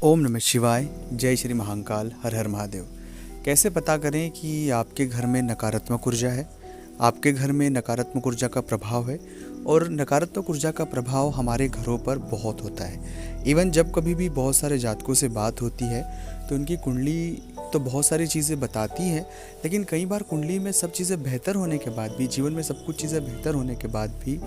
ओम नमः शिवाय। जय श्री महाकाल। हर हर महादेव। कैसे पता करें कि आपके घर में नकारात्मक ऊर्जा है, आपके घर में नकारात्मक ऊर्जा का प्रभाव है। और नकारात्मक ऊर्जा का प्रभाव हमारे घरों पर बहुत होता है। इवन जब कभी भी बहुत सारे जातकों से बात होती है तो उनकी कुंडली तो बहुत सारी चीज़ें बताती है, लेकिन कई बार कुंडली में सब चीज़ें बेहतर होने के बाद भी, जीवन में सब कुछ चीज़ें बेहतर होने के बाद भी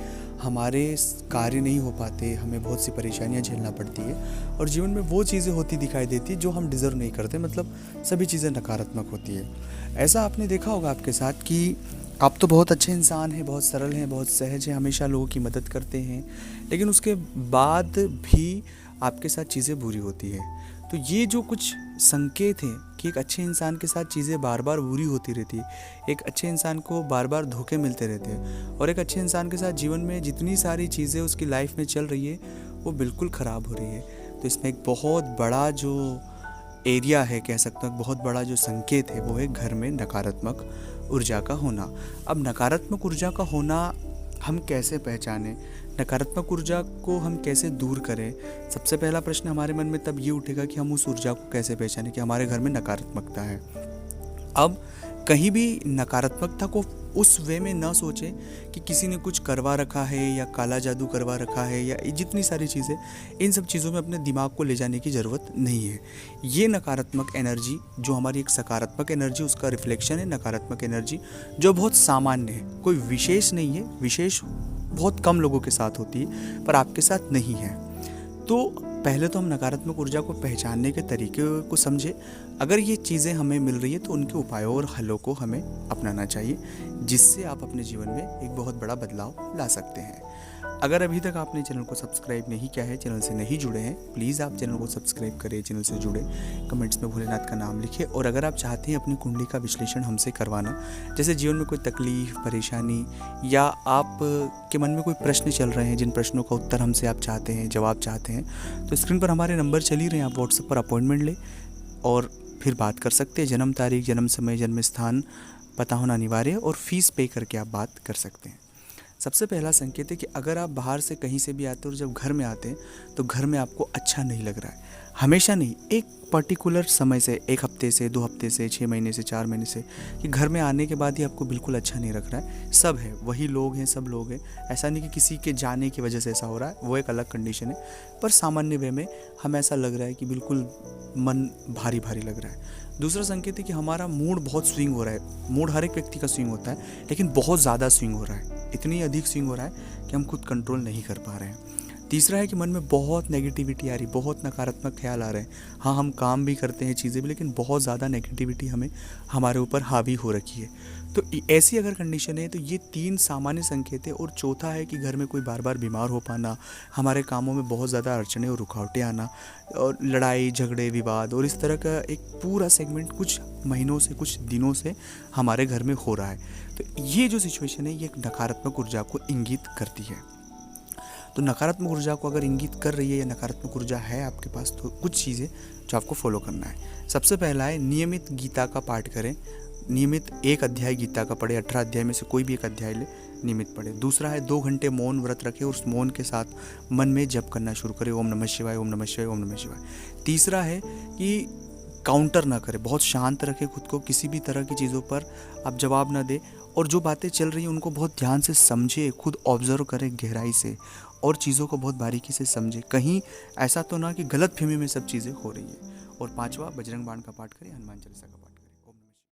हमारे कार्य नहीं हो पाते, हमें बहुत सी परेशानियां झेलना पड़ती है और जीवन में वो चीज़ें होती दिखाई देती जो हम डिज़र्व नहीं करते। मतलब सभी चीज़ें नकारात्मक होती है। ऐसा आपने देखा होगा आपके साथ कि आप तो बहुत अच्छे इंसान हैं, बहुत सरल हैं, बहुत सहज हैं, हमेशा लोगों की मदद करते हैं, लेकिन उसके बाद भी आपके साथ चीज़ें बुरी होती है। तो ये जो कुछ संकेत हैं कि एक अच्छे इंसान के साथ चीज़ें बार बार बुरी होती रहती है, एक अच्छे इंसान को बार बार धोखे मिलते रहते हैं और एक अच्छे इंसान के साथ जीवन में जितनी सारी चीज़ें उसकी लाइफ में चल रही है वो बिल्कुल ख़राब हो रही है। तो इसमें एक बहुत बड़ा जो एरिया है, कह सकते हैं बहुत बड़ा जो संकेत है, वो है घर में नकारात्मक ऊर्जा का होना। अब नकारात्मक ऊर्जा का होना हम कैसे पहचानें, नकारात्मक ऊर्जा को हम कैसे दूर करें? सबसे पहला प्रश्न हमारे मन में तब ये उठेगा कि हम उस ऊर्जा को कैसे पहचानें कि हमारे घर में नकारात्मकता है। अब कहीं भी नकारात्मकता को उस वे में न सोचें कि किसी ने कुछ करवा रखा है या काला जादू करवा रखा है या जितनी सारी चीज़ें, इन सब चीज़ों में अपने दिमाग को ले जाने की ज़रूरत नहीं है। ये नकारात्मक एनर्जी जो हमारी एक सकारात्मक एनर्जी, उसका रिफ्लेक्शन है। नकारात्मक एनर्जी जो बहुत सामान्य है, कोई विशेष नहीं है, विशेष बहुत कम लोगों के साथ होती है पर आपके साथ नहीं है। तो पहले तो हम नकारात्मक ऊर्जा को पहचानने के तरीके को समझें। अगर ये चीज़ें हमें मिल रही है तो उनके उपायों और हलों को हमें अपनाना चाहिए, जिससे आप अपने जीवन में एक बहुत बड़ा बदलाव ला सकते हैं। अगर अभी तक आपने चैनल को सब्सक्राइब नहीं किया है, चैनल से नहीं जुड़े हैं, प्लीज़ आप चैनल को सब्सक्राइब करें, चैनल से जुड़े, कमेंट्स में भोलेनाथ का नाम लिखें। और अगर आप चाहते हैं अपनी कुंडली का विश्लेषण हमसे करवाना, जैसे जीवन में कोई तकलीफ, परेशानी या आप के मन में कोई प्रश्न चल रहे हैं, जिन प्रश्नों का उत्तर हमसे आप चाहते हैं, जवाब चाहते हैं, तो स्क्रीन पर हमारे नंबर चल ही रहे हैं, आप व्हाट्सएप पर अपॉइंटमेंट लें और फिर बात कर सकते हैं। जन्म तारीख, जन्म समय, जन्म स्थान पता होना अनिवार्य है और फीस पे करके आप बात कर सकते हैं। सबसे पहला संकेत है कि अगर आप बाहर से कहीं से भी आते हो और जब घर में आते हैं तो घर में आपको अच्छा नहीं लग रहा है। हमेशा नहीं, एक पर्टिकुलर समय से, 1 हफ्ते से, 2 हफ्ते से, 6 महीने से, 4 महीने से, कि घर में आने के बाद ही आपको बिल्कुल अच्छा नहीं लग रहा है। सब है, वही लोग हैं, सब लोग हैं, ऐसा नहीं कि किसी के जाने की वजह से ऐसा हो रहा है, वो एक अलग कंडीशन है। पर सामान्य वे में हमें ऐसा लग रहा है कि बिल्कुल मन भारी भारी लग रहा है। दूसरा संकेत है कि हमारा मूड बहुत स्विंग हो रहा है। मूड हर एक व्यक्ति का स्विंग होता है, लेकिन बहुत ज़्यादा स्विंग हो रहा है, इतनी अधिक स्विंग हो रहा है कि हम खुद कंट्रोल नहीं कर पा रहे हैं। तीसरा है कि मन में बहुत नेगेटिविटी आ रही, बहुत नकारात्मक ख्याल आ रहे हैं। हाँ, हम काम भी करते हैं, चीज़ें भी, लेकिन बहुत ज़्यादा नेगेटिविटी हमारे ऊपर हावी हो रखी है। तो ऐसी अगर कंडीशन है तो ये 3 सामान्य संकेत है। और चौथा है कि घर में कोई बार बार बीमार हो पाना, हमारे कामों में बहुत ज़्यादा अड़चने और रुकावटें आना, और लड़ाई झगड़े विवाद, और इस तरह का एक पूरा सेगमेंट कुछ महीनों से, कुछ दिनों से हमारे घर में हो रहा है। तो ये जो सिचुएशन है ये एक नकारात्मक ऊर्जा को इंगित करती है। तो नकारात्मक ऊर्जा को अगर इंगित कर रही है या नकारात्मक ऊर्जा है आपके पास, तो कुछ चीज़ें जो आपको फॉलो करना है। सबसे पहला है नियमित गीता का पाठ करें। नियमित 1 अध्याय गीता का पढ़े, 18 अध्याय में से कोई भी 1 अध्याय ले, नियमित पढ़े। दूसरा है 2 घंटे मौन व्रत रखें और उस मौन के साथ मन में जप करना शुरू करें, ओम नमः शिवाय, ओम नमः शिवाय, ओम नमः शिवाय। तीसरा है कि काउंटर ना करें, बहुत शांत रखें खुद को, किसी भी तरह की चीज़ों पर आप जवाब ना दें, और जो बातें चल रही हैं उनको बहुत ध्यान से समझें, खुद ऑब्जर्व करें गहराई से और चीज़ों को बहुत बारीकी से समझें। कहीं ऐसा तो ना कि गलत फहमी में सब चीज़ें हो रही है। और 5वां बजरंग बाण का पाठ करें, हनुमान चालीसा का पाठ करें।